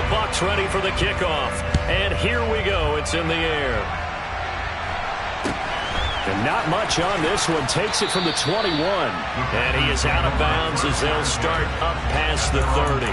Bucs ready for the kickoff. And here we go. It's in the air. And not much on this one. Takes it from the 21. And he is out of bounds as they'll start up past the 30.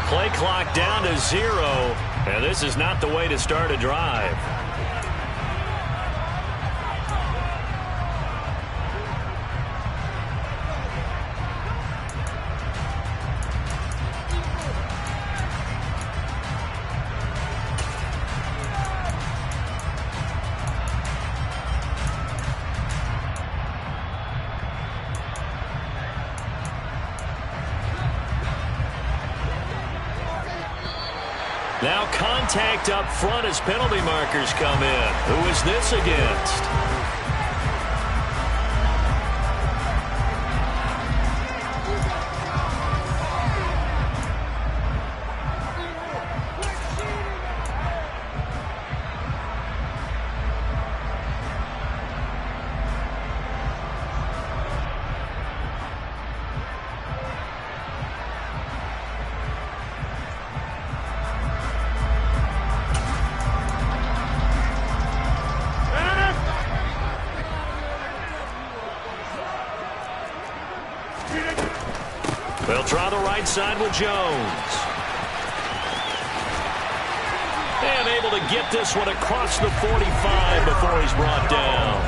Play clock down to 0, and this is not the way to start a drive. Now contact up front as penalty markers come in. Who is this against? They'll try the right side with Jones. And able to get this one across the 45 before he's brought down.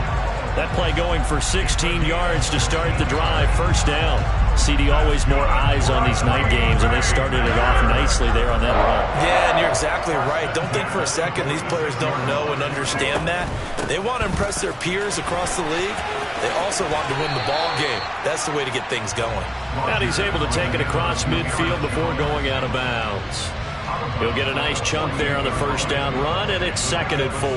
That play going for 16 yards to start the drive. First down. CD, always more eyes on these night games, and they started it off nicely there on that run. Yeah, and you're exactly right. Don't think for a second these players don't know and understand that. They want to impress their peers across the league. They also want to win the ball game. That's the way to get things going. And he's able to take it across midfield before going out of bounds. He'll get a nice chunk there on the first down run, and it's 2nd and 4.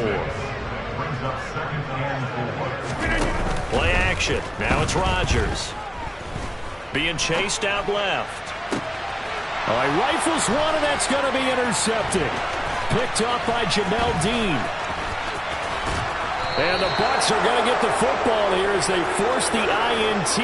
Play action. Now it's Rodgers. Being chased out left. All right, rifles one, and that's going to be intercepted. Picked up by Jamel Dean. And the Bucs are going to get the football here as they force the INT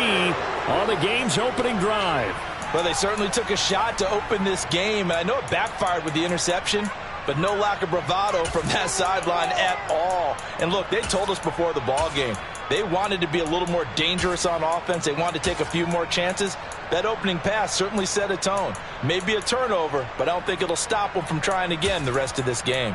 on the game's opening drive. Well, they certainly took a shot to open this game. I know it backfired with the interception, but no lack of bravado from that sideline at all. And look, they told us before the ball game, they wanted to be a little more dangerous on offense. They wanted to take a few more chances. That opening pass certainly set a tone. Maybe a turnover, but I don't think it'll stop them from trying again the rest of this game.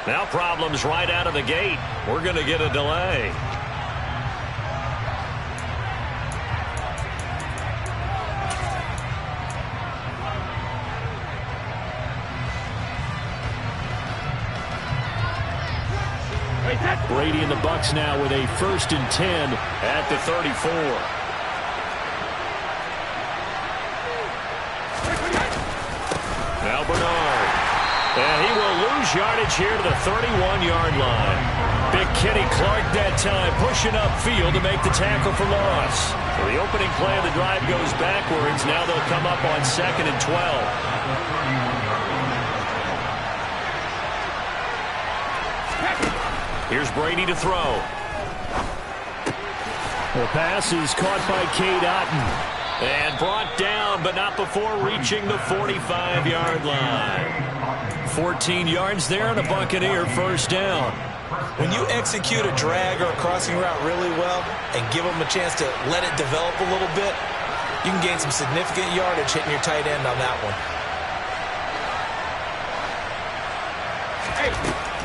Now problems right out of the gate. We're going to get a delay. Brady and the Bucs now with a 1st and 10 at the 34. Now Bernard. And he will lose yardage here to the 31-yard line. Big Kenny Clark that time pushing upfield to make the tackle for loss. So the opening play of the drive goes backwards. Now they'll come up on 2nd and 12. Here's Brady to throw. The pass is caught by Cade Otton. And brought down, but not before reaching the 45-yard line. 14 yards there and a Buccaneer first down. When you execute a drag or a crossing route really well and give them a chance to let it develop a little bit, you can gain some significant yardage hitting your tight end on that one.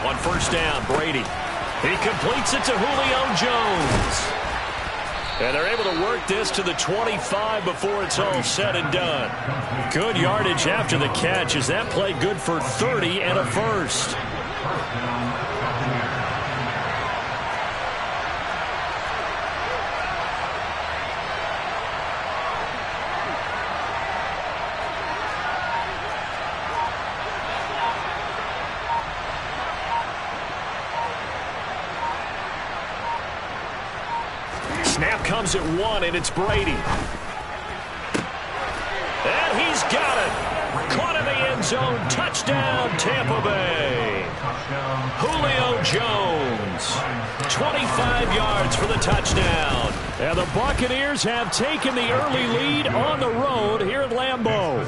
On first down, Brady. He completes it to Julio Jones. And they're able to work this to the 25 before it's all said and done. Good yardage after the catch as that play good for 30 and a first. Snap comes at 1, and it's Brady. And he's got it. Caught in the end zone. Touchdown, Tampa Bay. Julio Jones. 25 yards for the touchdown. And the Buccaneers have taken the early lead on the road here at Lambeau.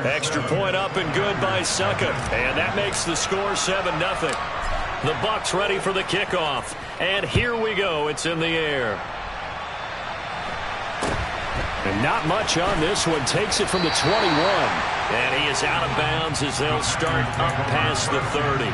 Extra point up and good by Succop. And that makes the score 7-0. The Bucs ready for the kickoff. And here we go. It's in the air. And not much on this one. Takes it from the 21. And he is out of bounds as they'll start up past the 30.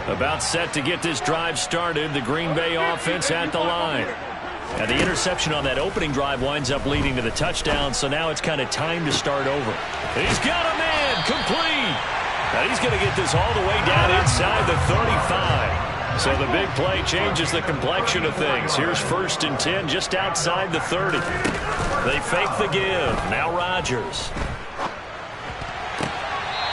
About set to get this drive started. The Green Bay offense at the line. And the interception on that opening drive winds up leading to the touchdown, so now it's kind of time to start over. He's got a man complete. And he's going to get this all the way down inside the 35. So the big play changes the complexion of things. Here's 1st and 10 just outside the 30. They fake the give. Now Rodgers.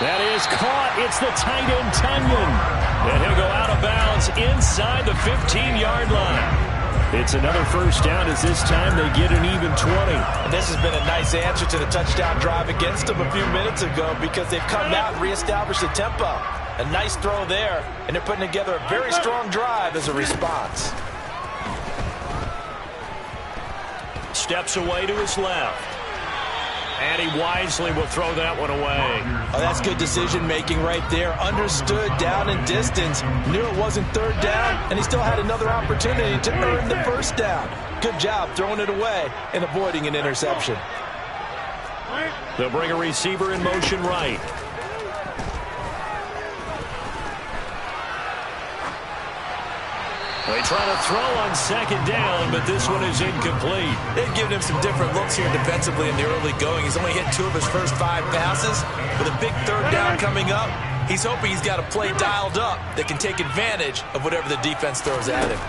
That is caught. It's the tight end, Tunyon. And he'll go out of bounds inside the 15-yard line. It's another first down as this time they get an even 20. And this has been a nice answer to the touchdown drive against them a few minutes ago because they've come out and reestablished the tempo. A nice throw there, and they're putting together a very strong drive as a response. Steps away to his left. And he wisely will throw that one away. Oh, that's good decision-making right there. Understood down and distance. Knew it wasn't 3rd down, and he still had another opportunity to earn the 1st down. Good job throwing it away and avoiding an interception. They'll bring a receiver in motion right. They try to throw on 2nd down, but this one is incomplete. They've given him some different looks here defensively in the early going. He's only hit 2 of his first 5 passes. With a big 3rd down coming up, he's hoping he's got a play dialed up that can take advantage of whatever the defense throws at him.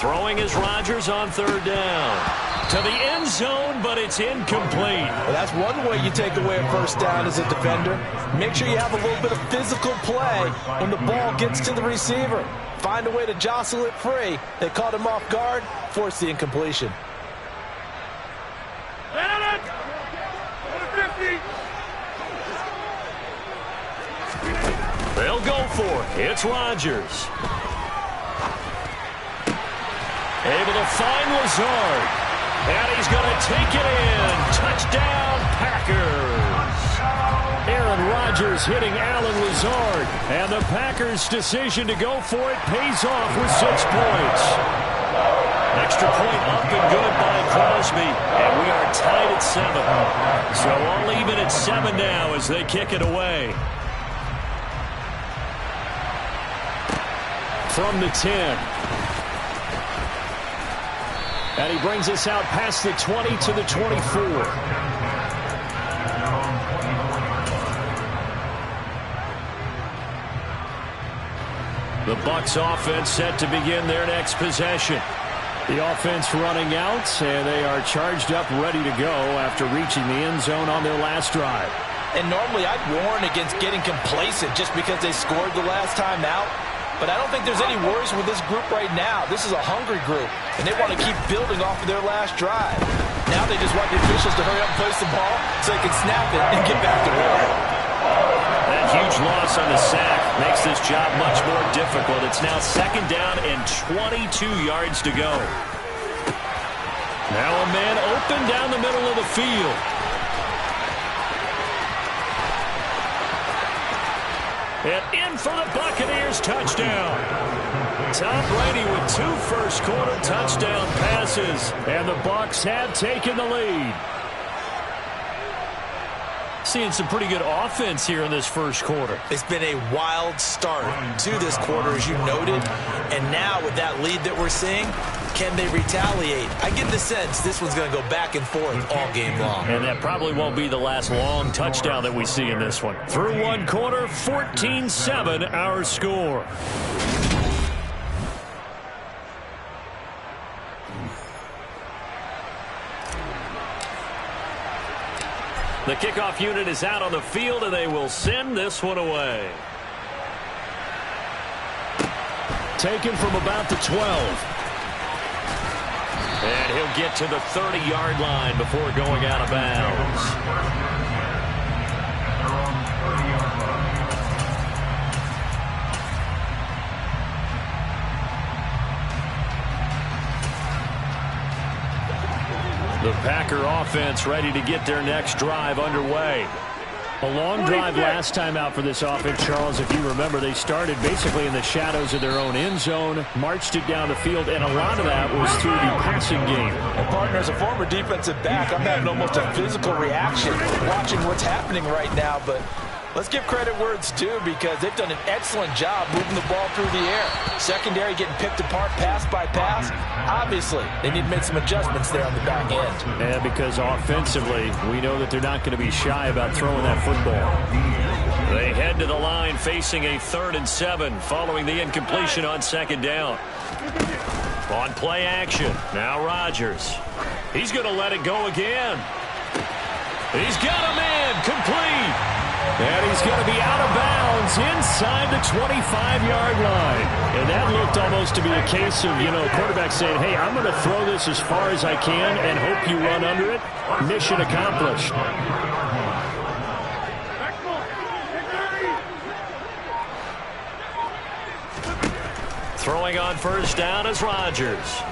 Throwing is Rodgers on 3rd down. To the end zone, but it's incomplete. Well, that's one way you take away a 1st down as a defender. Make sure you have a little bit of physical play when the ball gets to the receiver. Find a way to jostle it free. They caught him off guard, forced the incompletion. They'll go for it. It's Rodgers. Able to find Lazard. And he's going to take it in. Touchdown, Packers. Aaron Rodgers hitting Allen Lazard. And the Packers' decision to go for it pays off with 6 points. Extra point up and good by Crosby. And we are tied at 7. So all even at 7 now as they kick it away. From the 10. And he brings us out past the 20 to the 24. The Bucs offense set to begin their next possession. The offense running out, and they are charged up, ready to go after reaching the end zone on their last drive. And normally I'd warn against getting complacent just because they scored the last time out. But I don't think there's any worries with this group right now. This is a hungry group, and they want to keep building off of their last drive. Now they just want the officials to hurry up and place the ball so they can snap it and get back to work. That huge loss on the sack makes this job much more difficult. It's now 2nd down and 22 yards to go. Now a man open down the middle of the field. And in for the Buccaneers, touchdown. Tom Brady with 2 first-quarter touchdown passes, and the Bucs have taken the lead. Seeing some pretty good offense here in this first quarter. It's been a wild start to this quarter, as you noted. And now with that lead that we're seeing, can they retaliate? I get the sense this one's going to go back and forth all game long. And that probably won't be the last long touchdown that we see in this one. Through one quarter, 14-7 our score. The kickoff unit is out on the field, and they will send this one away. Taken from about the 12. And he'll get to the 30-yard line before going out of bounds. The Packer offense ready to get their next drive underway. A long drive last time out for this offense, Charles. If you remember, they started basically in the shadows of their own end zone, marched it down the field, and a lot of that was through the passing game. And partner, as a former defensive back, I'm having almost a physical reaction watching what's happening right now, but let's give credit where it's due because they've done an excellent job moving the ball through the air. Secondary getting picked apart pass by pass. Obviously, they need to make some adjustments there on the back end. And because offensively, we know that they're not going to be shy about throwing that football. They head to the line facing a 3rd and 7 following the incompletion on 2nd down. On play action, now Rodgers. He's going to let it go again. He's got a man complete. And he's going to be out of bounds inside the 25-yard line. And that looked almost to be a case of, quarterback saying, hey, I'm going to throw this as far as I can and hope you run under it. Mission accomplished. Throwing on 1st down is Rodgers.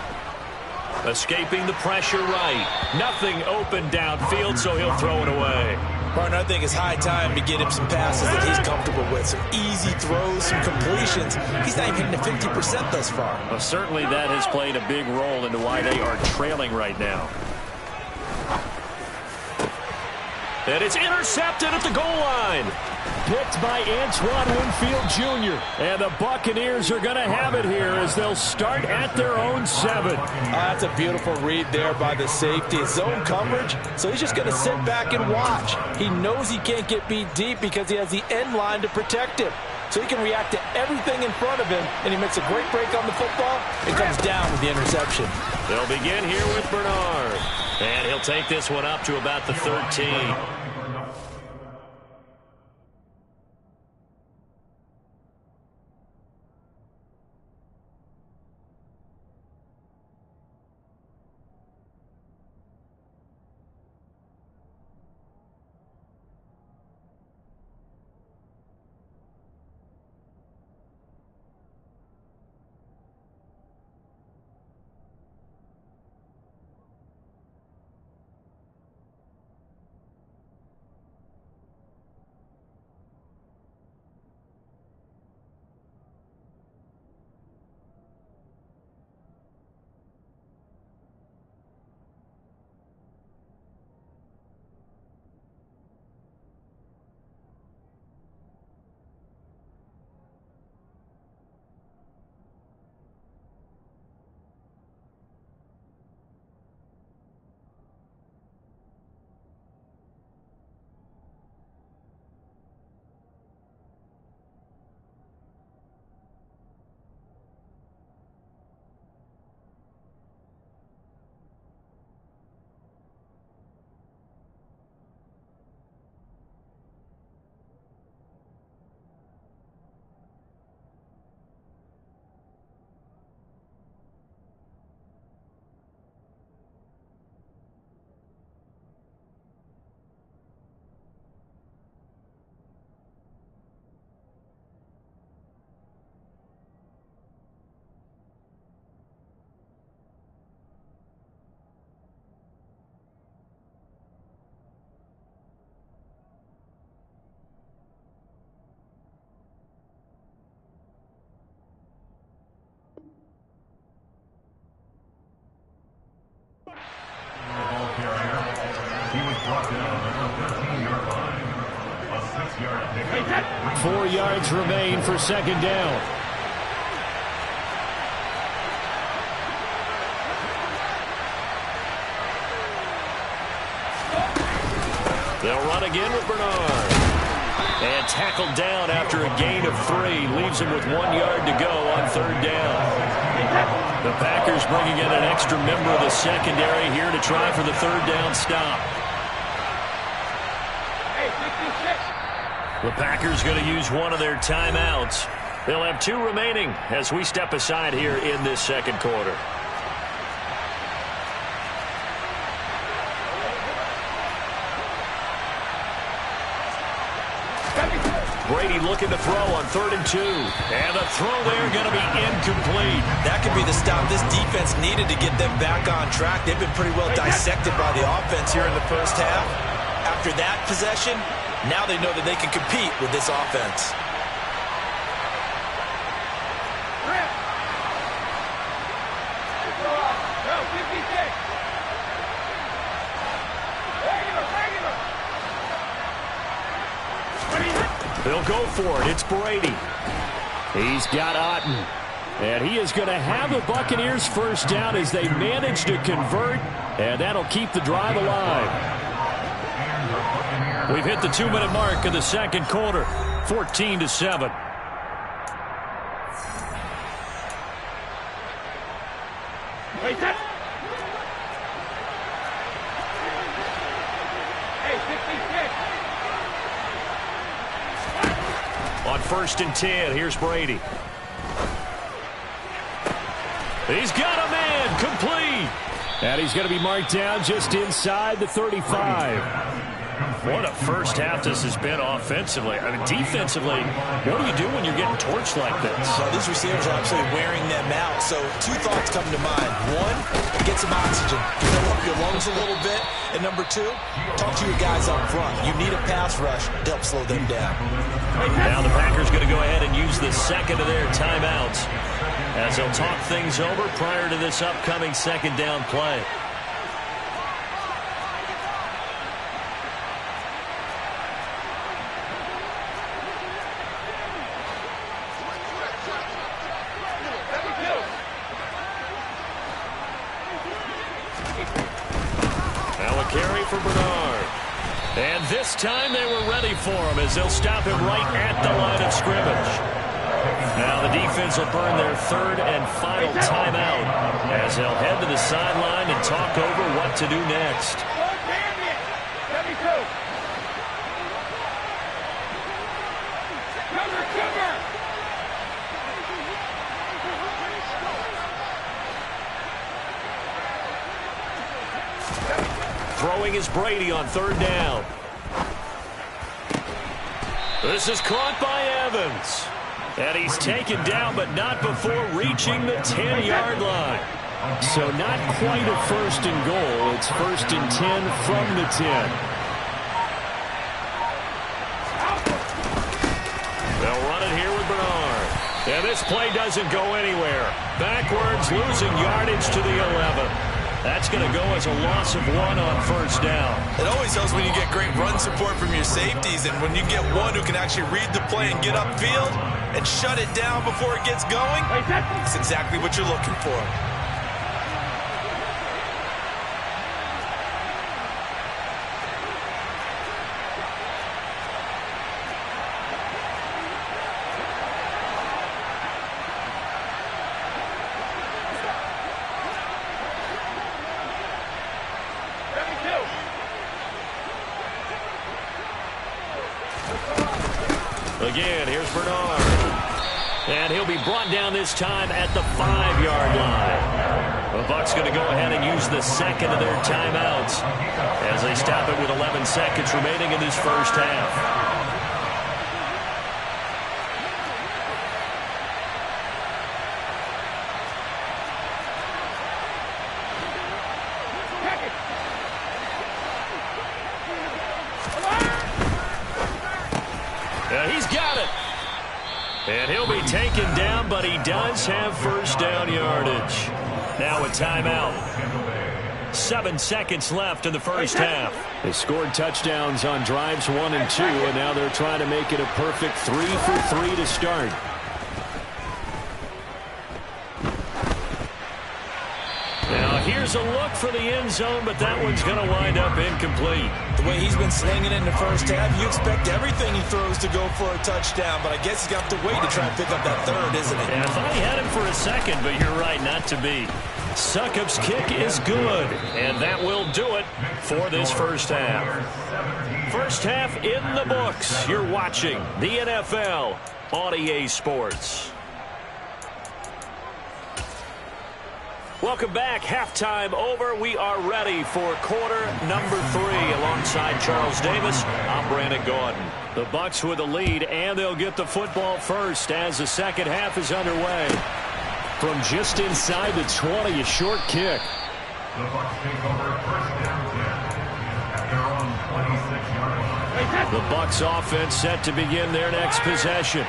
Escaping the pressure right. Nothing open downfield, so he'll throw it away. Partner, I think it's high time to get him some passes that he's comfortable with. Some easy throws, some completions. He's not even hitting the 50% thus far. Well, certainly that has played a big role into why they are trailing right now. And it's intercepted at the goal line. Picked by Antoine Winfield Jr. And the Buccaneers are going to have it here as they'll start at their own 7. That's a beautiful read there by the safety. Zone coverage, so he's just going to sit back and watch. He knows he can't get beat deep because he has the end line to protect him. So he can react to everything in front of him, and he makes a great break on the football and comes down with the interception. They'll begin here with Bernard. And he'll take this one up to about the 13. He was brought down at the 13-yard line. A 6-yard pickup. 4 yards remain for second down. They'll run again with Bernard. And tackled down after a gain of 3. Leaves him with 1 yard to go on third down. The Packers bringing in an extra member of the secondary here to try for the third down stop. The Packers going to use one of their timeouts. They'll have 2 remaining as we step aside here in this second quarter. Brady looking to throw on 3rd and 2. And the throw there going to be incomplete. That could be the stop this defense needed to get them back on track. They've been pretty well dissected by the offense here in the first half. After that possession, now they know that they can compete with this offense. They'll go for it. It's Brady. He's got Otten. And he is going to have the Buccaneers first down as they manage to convert. And that'll keep the drive alive. We've hit the 2-minute mark of the second quarter. 14-7. Wait, that. On 1st and 10, here's Brady. He's got a man, complete. And he's going to be marked down just inside the 35. What a first half this has been offensively. I mean, defensively, what do you do when you're getting torched like this? Well, these receivers are absolutely wearing them out. So 2 thoughts come to mind. 1, get some oxygen. Fill up your lungs a little bit. And number 2, talk to your guys up front. You need a pass rush to help slow them down. Now the Packers going to go ahead and use the second of their timeouts as they'll talk things over prior to this upcoming second down play. Now a carry for Bernard. And this time they were ready for him as they'll stop him right at the line of scrimmage. Now the defense will burn their 3rd and final timeout as they'll head to the sideline and talk over what to do next. Throwing is Brady on 3rd down. This is caught by Evans. And he's taken down, but not before reaching the 10-yard line. So not quite a 1st and goal. It's 1st and 10 from the 10. They'll run it here with Bernard. And this play doesn't go anywhere. Backwards, losing yardage to the 11. That's going to go as a loss of 1 on 1st down. It always helps when you get great run support from your safeties, and when you get one who can actually read the play and get upfield and shut it down before it gets going, that's exactly what you're looking for. Again, here's Bernard. And he'll be brought down this time at the 5-yard line. The Bucs going to go ahead and use the second of their timeouts as they stop it with 11 seconds remaining in this first half. He's got it. And he'll be taken down, but he does have first down yardage. Now a timeout. 7 seconds left in the first half. They scored touchdowns on drives 1 and 2, and now they're trying to make it a perfect 3 for 3 to start. Now here's a look for the end zone, but that one's going to wind up incomplete. The way he's been slinging in the first half, you expect everything he throws to go for a touchdown, but I guess he's got to wait to try and pick up that third, isn't he? Yeah, I thought he had him for a second, but you're right, not to be. Succop's kick is good, and that will do it for this first half. First half in the books. You're watching the NFL on EA Sports. Welcome back. Halftime over. We are ready for quarter number 3. Alongside Charles Davis, I'm Brandon Gaudin. The Bucs with the lead, and they'll get the football first as the second half is underway. From just inside the 20, a short kick. The Bucs take over first down 10 at their own 26-yard line. The Bucs offense set to begin their next possession.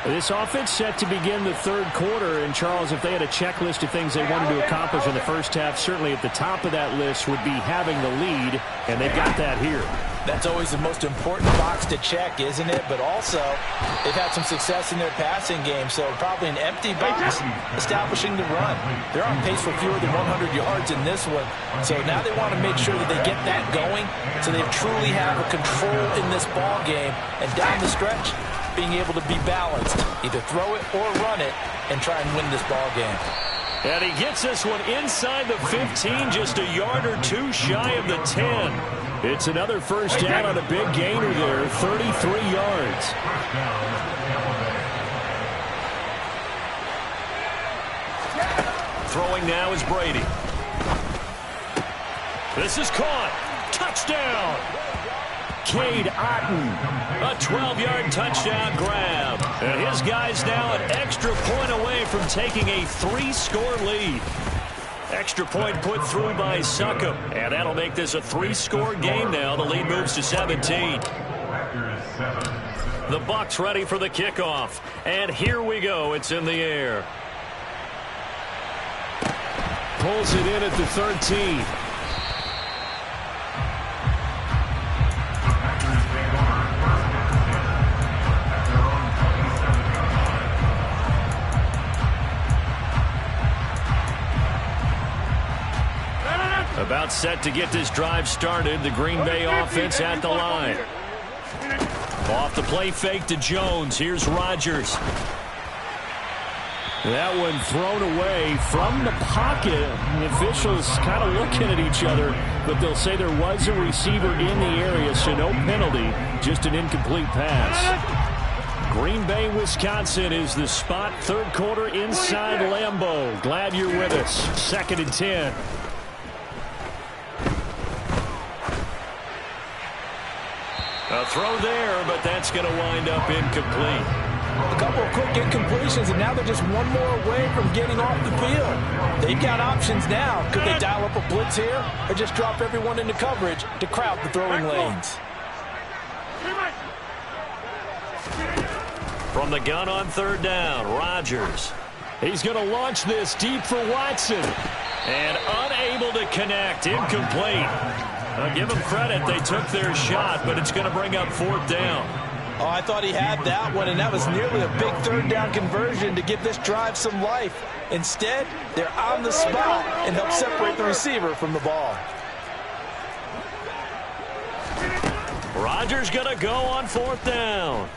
This offense set to begin the third quarter, and Charles, if they had a checklist of things they wanted to accomplish in the first half, certainly at the top of that list would be having the lead, and they've got that here. That's always the most important box to check, isn't it? But also, they've had some success in their passing game, so probably an empty box establishing the run. They're on pace for fewer than 100 yards in this one, so now they want to make sure that they get that going so they truly have a control in this ball game, and down the stretch, being able to be balanced, either throw it or run it, and try and win this ball game. And he gets this one inside the 15, just a yard or two shy of the 10. It's another first down on a big gainer there, 33 yards. Throwing now is Brady. This is caught. Touchdown. Cade Otton, a 12-yard touchdown grab. And his guy's now an extra point away from taking a 3-score lead. Extra point put through by Succop. And that'll make this a 3-score game now. The lead moves to 17. The Bucs ready for the kickoff. And here we go. It's in the air. Pulls it in at the 13. About set to get this drive started. The Green Bay offense at the line. Off the play fake to Jones. Here's Rodgers. That one thrown away from the pocket. The officials kind of looking at each other, but they'll say there was a receiver in the area, so no penalty, just an incomplete pass. Green Bay, Wisconsin is the spot. Third quarter inside Lambeau. Glad you're with us. 2nd and 10. A throw there, but that's going to wind up incomplete. A couple of quick incompletions, and now they're just one more away from getting off the field. They've got options now. Could they dial up a blitz here or just drop everyone into coverage to crowd the throwing lanes? From the gun on third down, Rodgers. He's going to launch this deep for Watson. And unable to connect, incomplete. I'll give them credit. They took their shot, but it's going to bring up 4th down. Oh, I thought he had that one, and that was nearly a big third down conversion to give this drive some life. Instead, they're on the spot and help separate the receiver from the ball. Rodgers going to go on 4th down.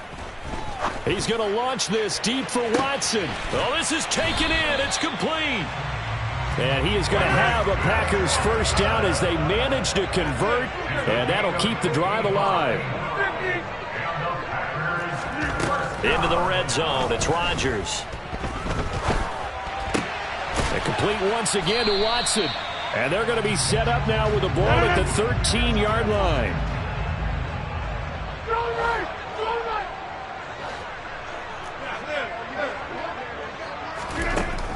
He's going to launch this deep for Watson. Oh, this is taken in. It's complete. And he is going to have a Packers first down as they manage to convert, and that'll keep the drive alive. Into the red zone, it's Rodgers. And complete once again to Watson. And they're going to be set up now with the ball at the 13-yard line.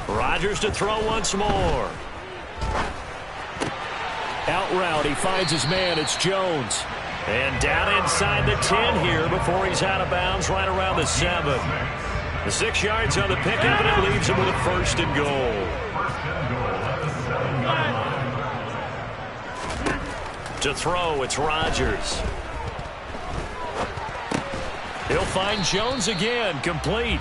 Rodgers to throw once more. Out route, he finds his man. It's Jones. And down inside the 10 here before he's out of bounds right around the 7. The 6 yards on the pickup, and it leaves him with a 1st and goal. To throw, it's Rodgers. He'll find Jones again, complete.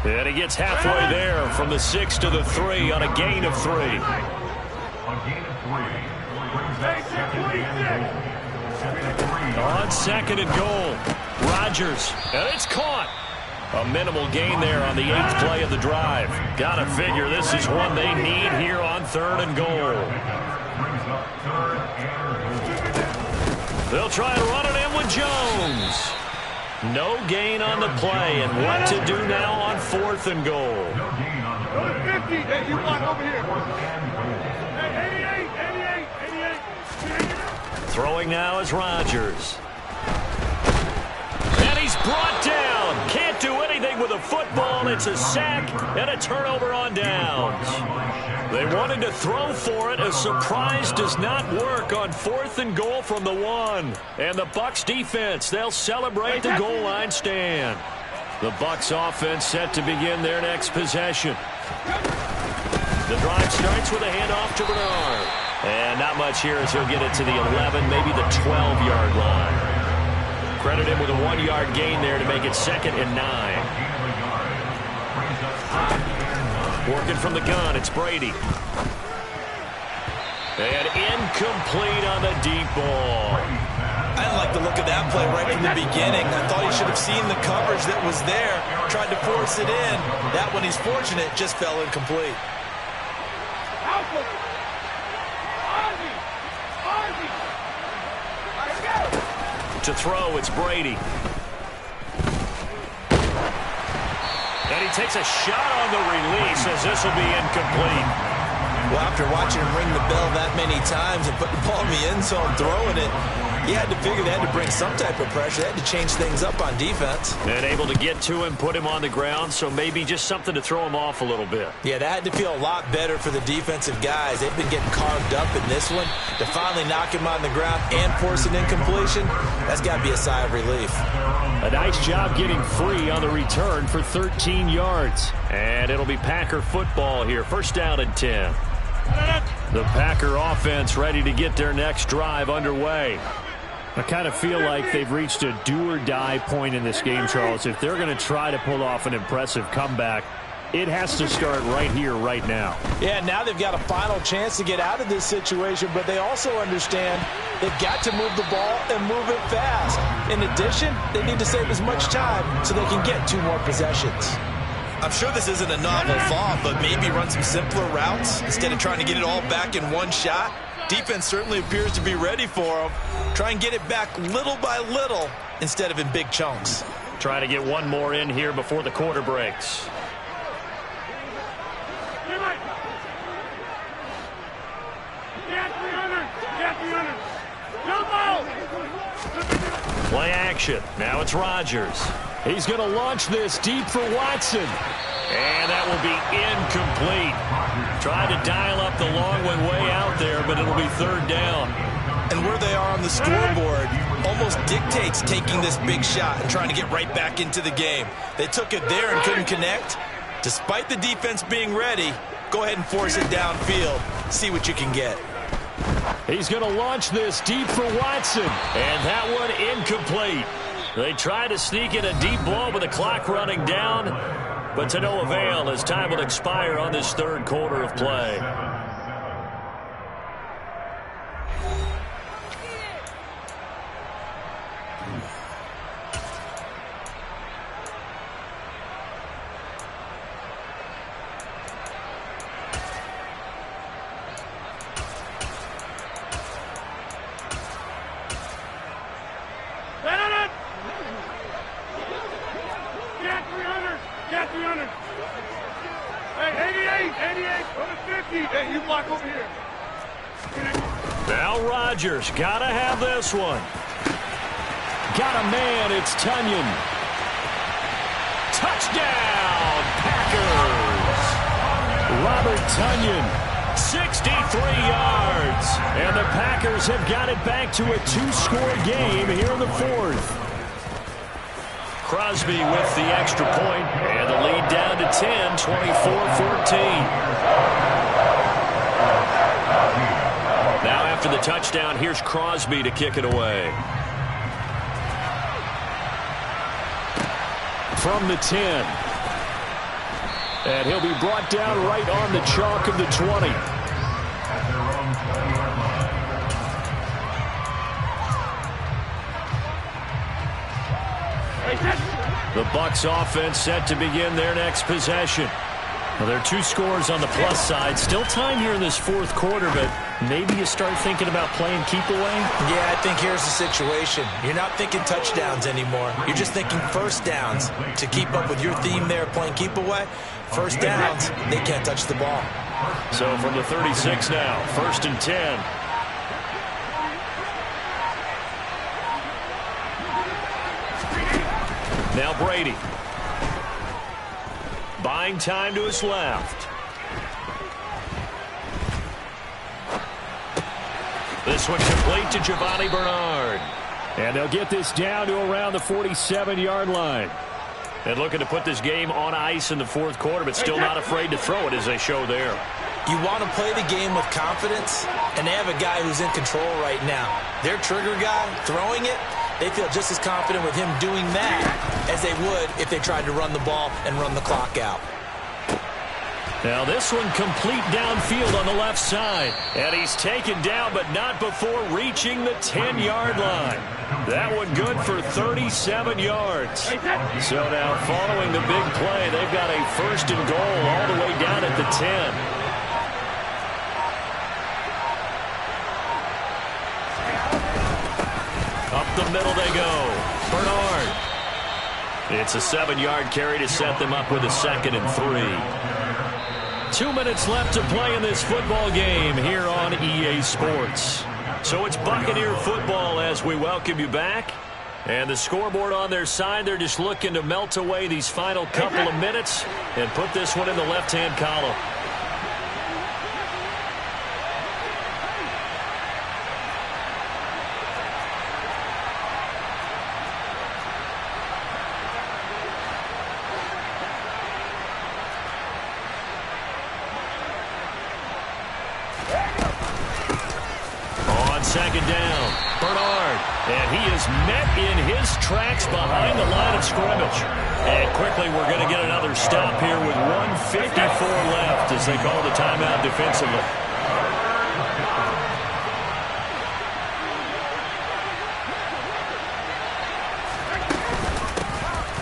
And he gets halfway there from the 6 to the 3 on a gain of 3. A gain of 3. Brings that second and goal. On second and goal, Rodgers, and it's caught. A minimal gain there on the 8th play of the drive. Gotta figure this is one they need here on 3rd and goal. They'll try and run it in with Jones. No gain on the play, and what to do now on 4th and goal. 50, hey, you block over here. Hey, 88. Throwing now is Rodgers. And he's brought down. Can't do anything with a football. It's a sack and a turnover on downs. They wanted to throw for it. A surprise does not work on 4th and goal from the 1. And the Bucs defense, they'll celebrate the goal line stand. The Bucs offense set to begin their next possession. The drive starts with a handoff to Bernard. And not much here as he'll get it to the 11, maybe the 12-yard line. Credit him with a 1-yard gain there to make it 2nd and 9. Working from the gun, it's Brady. And incomplete on the deep ball. I didn't like the look of that play right from the beginning. I thought he should have seen the coverage that was there, tried to force it in. That one, he's fortunate, just fell incomplete. To throw, it's Brady. And he takes a shot on the release as this will be incomplete. Well, after watching him ring the bell that many times and put the ball in the end zone, throwing it, he had to figure they had to bring some type of pressure. They had to change things up on defense. And able to get to him, put him on the ground, so maybe just something to throw him off a little bit. Yeah, that had to feel a lot better for the defensive guys. They've been getting carved up in this one. To finally knock him on the ground and force an incompletion, that's got to be a sigh of relief. A nice job getting free on the return for 13 yards. And it'll be Packer football here. 1st down and 10. The Packer offense ready to get their next drive underway. I kind of feel like they've reached a do-or-die point in this game, Charles. If they're going to try to pull off an impressive comeback, it has to start right here, right now. Yeah, now they've got a final chance to get out of this situation, but they also understand they've got to move the ball and move it fast. In addition, they need to save as much time so they can get 2 more possessions. I'm sure this isn't a novel thought, but maybe run some simpler routes instead of trying to get it all back in one shot. Defense certainly appears to be ready for them. Try and get it back little by little instead of in big chunks. Try to get one more in here before the quarter breaks. Play action. Now it's Rodgers. He's going to launch this deep for Watson. And that will be incomplete. Tried to dial up the long one way out there, but it'll be 3rd down. And where they are on the scoreboard almost dictates taking this big shot and trying to get right back into the game. They took it there and couldn't connect. Despite the defense being ready, go ahead and force it downfield. See what you can get. He's going to launch this deep for Watson. And that one incomplete. They try to sneak in a deep ball with the clock running down, but to no avail as time will expire on this 3rd quarter of play. Now Rodgers, gotta have this one. Got a man, it's Tonyan. Touchdown, Packers! Robert Tonyan. 63 yards. And the Packers have got it back to a 2-score game here in the 4th. Crosby with the extra point, and the lead down to 10, 24-14. Now after after the touchdown. Here's Crosby to kick it away. From the 10. And he'll be brought down right on the chalk of the 20. The Bucs offense set to begin their next possession. Well, there are 2 scores on the plus side. Still time here in this fourth quarter, but maybe you start thinking about playing keep away? Yeah, I think here's the situation. You're not thinking touchdowns anymore. You're just thinking first downs. To keep up with your theme there, playing keep away, first downs, they can't touch the ball. So from the 36 now, 1st and 10. Now Brady. Buying time to his left. This one complete to Giovanni Bernard. And they'll get this down to around the 47-yard line. And looking to put this game on ice in the fourth quarter, but still not afraid to throw it as they show there. You want to play the game with confidence, and they have a guy who's in control right now. Their trigger guy, throwing it, they feel just as confident with him doing that as they would if they tried to run the ball and run the clock out. Now this one complete downfield on the left side. And he's taken down, but not before reaching the 10-yard line. That one good for 37 yards. So now following the big play, they've got a 1st and goal all the way down at the 10. Up the middle they go. Bernard. It's a 7-yard carry to set them up with a 2nd and 3. 2 minutes left to play in this football game here on EA Sports. So it's Buccaneer football as we welcome you back. And the scoreboard on their side, they're just looking to melt away these final couple of minutes and put this one in the left-hand column. Second down, Bernard, and he is met in his tracks behind the line of scrimmage. And quickly we're going to get another stop here with 1:54 left as they call the timeout defensively.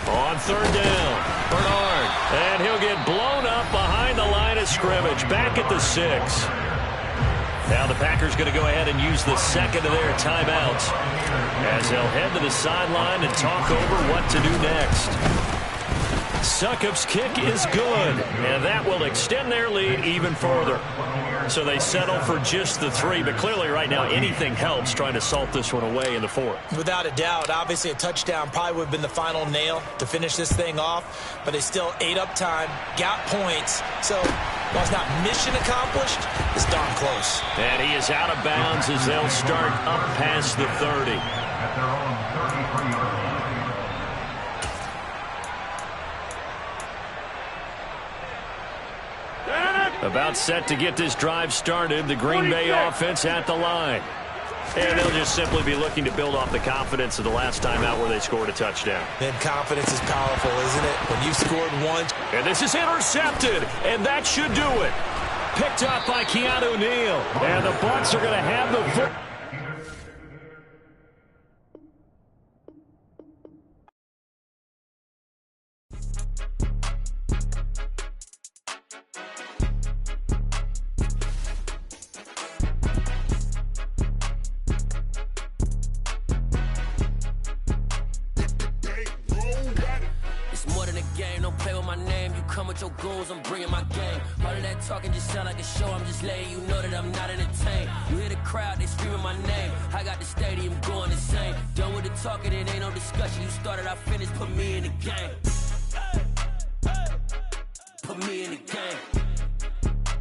On 3rd down, Bernard, and he'll get blown up behind the line of scrimmage, back at the 6. Now the Packers going to go ahead and use the second of their timeouts as they'll head to the sideline and talk over what to do next. Succop's kick is good, and that will extend their lead even further. So they settle for just the 3, but clearly right now anything helps trying to salt this one away in the 4th. Without a doubt, obviously a touchdown probably would have been the final nail to finish this thing off, but they still ate up time, got points, so while it's not mission accomplished, it's darn close. And he is out of bounds as they'll start up past the 30. At their own 33-yard line. About set to get this drive started, the Green Bay offense at the line. And they'll just simply be looking to build off the confidence of the last time out where they scored a touchdown. Then confidence is powerful, isn't it? When you've scored once. And this is intercepted, and that should do it. Picked up by Keanu Neal. And the Bucs are going to have the foot. Your goals, I'm bringing my game. All of that talking just sound like a show. I'm just letting you know that I'm not entertained. You hear the crowd, they screaming my name. I got the stadium going insane. Done with the talking, it ain't no discussion. You started, I finished, put me in the game. Put me in the game.